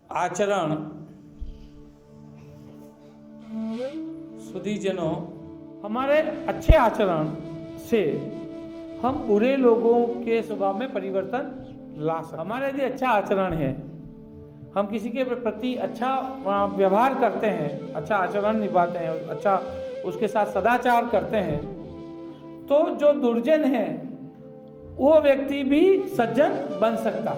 आचरण सुधीजनों, हमारे अच्छे आचरण से हम बुरे लोगों के स्वभाव में परिवर्तन ला सकते। हमारा यदि अच्छा आचरण है, हम किसी के प्रति अच्छा व्यवहार करते हैं, अच्छा आचरण निभाते हैं, अच्छा उसके साथ सदाचार करते हैं, तो जो दुर्जन है वो व्यक्ति भी सज्जन बन सकता।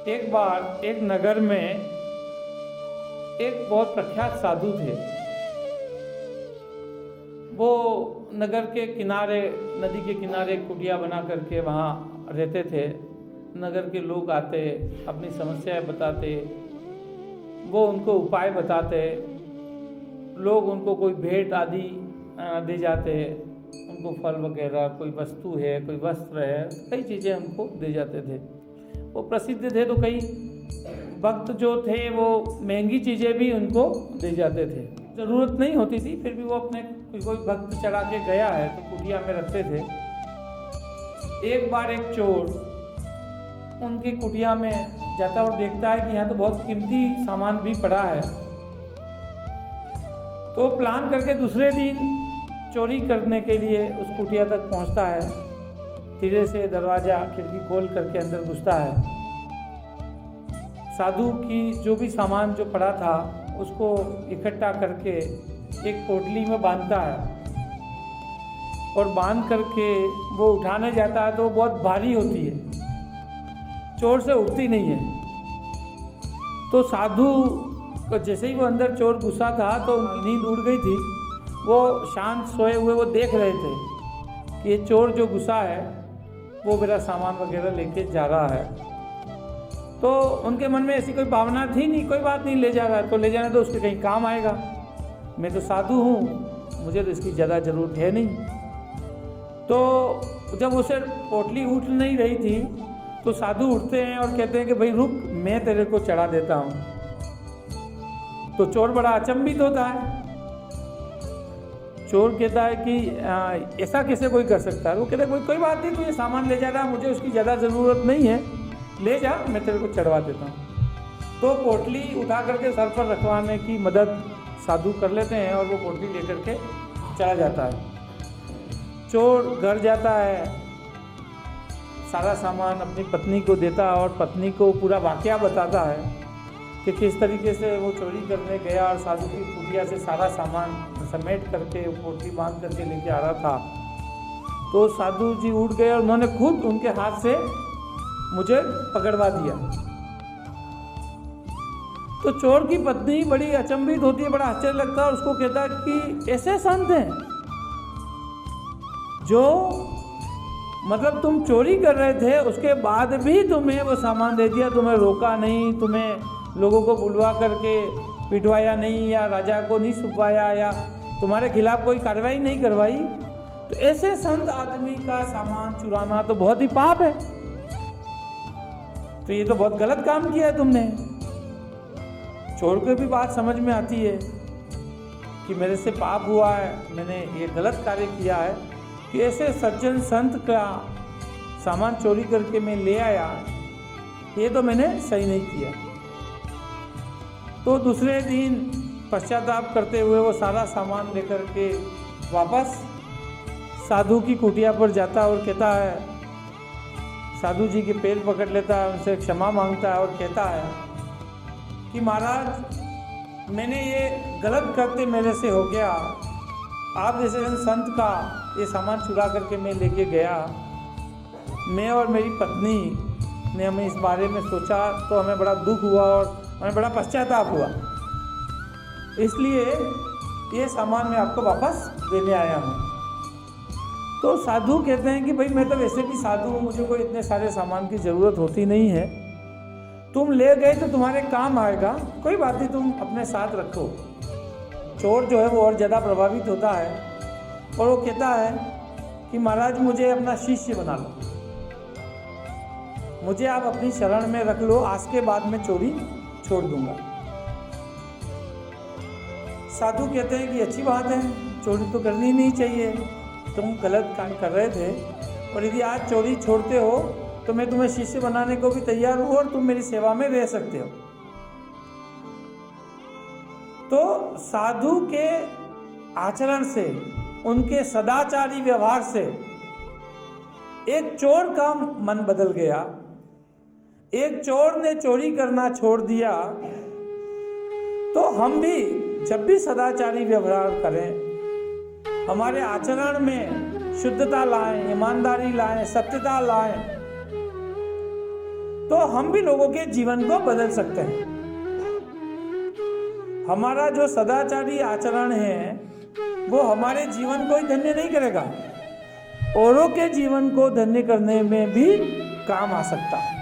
एक बार एक नगर में एक बहुत प्रख्यात साधु थे। वो नगर के किनारे, नदी के किनारे कुटिया बना करके वहाँ रहते थे। नगर के लोग आते, अपनी समस्याएं बताते, वो उनको उपाय बताते, लोग उनको कोई भेंट आदि दे जाते, उनको फल वगैरह, कोई वस्तु है, कोई वस्त्र है, कई चीज़ें हमको दे जाते थे। वो प्रसिद्ध थे तो कई भक्त जो थे वो महंगी चीज़ें भी उनको दे जाते थे। ज़रूरत नहीं होती थी, फिर भी वो अपने कोई भक्त चढ़ा के गया है तो कुटिया में रखते थे। एक बार एक चोर उनकी कुटिया में जाता और देखता है कि यहाँ तो बहुत कीमती सामान भी पड़ा है, तो प्लान करके दूसरे दिन चोरी करने के लिए उस कुटिया तक पहुँचता है। धीरे से दरवाज़ा खिड़की खोल करके अंदर घुसता है। साधु की जो भी सामान जो पड़ा था उसको इकट्ठा करके एक पोटली में बांधता है और बांध करके वो उठाने जाता है तो वो बहुत भारी होती है, चोर से उठती नहीं है। तो साधु को जैसे ही वो अंदर चोर घुसा था तो नींद उड़ गई थी। वो शांत सोए हुए वो देख रहे थे कि ये चोर जो घुसा है वो मेरा सामान वगैरह लेके जा रहा है। तो उनके मन में ऐसी कोई भावना थी नहीं, कोई बात नहीं, ले जा रहा है तो ले जाने तो उसके कहीं काम आएगा, मैं तो साधु हूँ, मुझे तो इसकी ज़्यादा ज़रूरत है नहीं। तो जब उसे पोटली उठ नहीं रही थी तो साधु उठते हैं और कहते हैं कि भाई रुक, मैं तेरे को चढ़ा देता हूँ। तो चोर बड़ा अचंभित होता है। चोर कहता है कि ऐसा कैसे कोई कर सकता है। वो कहता है कोई बात नहीं, तू ये सामान ले जा रहा है, मुझे उसकी ज़्यादा ज़रूरत नहीं है, ले जा, मैं तेरे को चढ़वा देता हूँ। तो पोटली उठा करके सर पर रखवाने की मदद साधु कर लेते हैं और वो पोटली लेकर के चला जाता है। चोर घर जाता है, सारा सामान अपनी पत्नी को देता है और पत्नी को पूरा वाकया बताता है कि किस तरीके से वो चोरी करने गया और साधु की कुटिया से सारा सामान समेट करके पोटली बांध करके लेके आ रहा था। तो साधु जी उठ गए और उन्होंने खुद उनके हाथ से मुझे पकड़वा दिया। तो चोर की पत्नी बड़ी अचंभित होती है, बड़ा आश्चर्य लगता है और उसको कहता है कि ऐसे संत हैं जो, मतलब तुम चोरी कर रहे थे उसके बाद भी तुम्हें वो सामान दे दिया, तुम्हें रोका नहीं, तुम्हें लोगों को बुलवा करके पिटवाया नहीं या राजा को नहीं सुपवाया या तुम्हारे खिलाफ कोई कार्रवाई नहीं करवाई। तो ऐसे संत आदमी का सामान चुराना तो बहुत ही पाप है, तो ये तो बहुत गलत काम किया है तुमने। चोर को भी बात समझ में आती है कि मेरे से पाप हुआ है, मैंने ये गलत कार्य किया है कि ऐसे सज्जन संत का सामान चोरी करके मैं ले आया, ये तो मैंने सही नहीं किया। तो दूसरे दिन पश्चाताप करते हुए वो सारा सामान लेकर के वापस साधु की कुटिया पर जाता और कहता है, साधु जी के पैर पकड़ लेता है, उनसे क्षमा मांगता है और कहता है कि महाराज मैंने ये गलत करते मेरे से हो गया, आप जैसे संत का ये सामान चुरा करके मैं लेके गया, मैं और मेरी पत्नी ने हमें इस बारे में सोचा तो हमें बड़ा दुख हुआ और हमें बड़ा पश्चाताप हुआ, इसलिए ये सामान मैं आपको वापस देने आया हूँ। तो साधु कहते हैं कि भाई मैं तो वैसे भी साधु हूँ, मुझे कोई इतने सारे सामान की ज़रूरत होती नहीं है, तुम ले गए तो तुम्हारे काम आएगा, कोई बात नहीं, तुम अपने साथ रखो। चोर जो है वो और ज़्यादा प्रभावित होता है और वो कहता है कि महाराज मुझे अपना शिष्य बना लो, मुझे आप अपनी शरण में रख लो, आज के बाद मैं चोरी छोड़ दूंगा। साधु कहते हैं कि अच्छी बात है, चोरी तो करनी नहीं चाहिए, तुम गलत काम कर रहे थे और यदि आज चोरी छोड़ते हो तो मैं तुम्हें शिष्य बनाने को भी तैयार हूं और तुम मेरी सेवा में रह सकते हो। तो साधु के आचरण से, उनके सदाचारी व्यवहार से एक चोर का मन बदल गया। एक चोर ने चोरी करना छोड़ दिया। तो हम भी जब भी सदाचारी व्यवहार करें, हमारे आचरण में शुद्धता लाएं, ईमानदारी लाएं, सत्यता लाएं, तो हम भी लोगों के जीवन को बदल सकते हैं। हमारा जो सदाचारी आचरण है वो हमारे जीवन को ही धन्य नहीं करेगा, औरों के जीवन को धन्य करने में भी काम आ सकता है।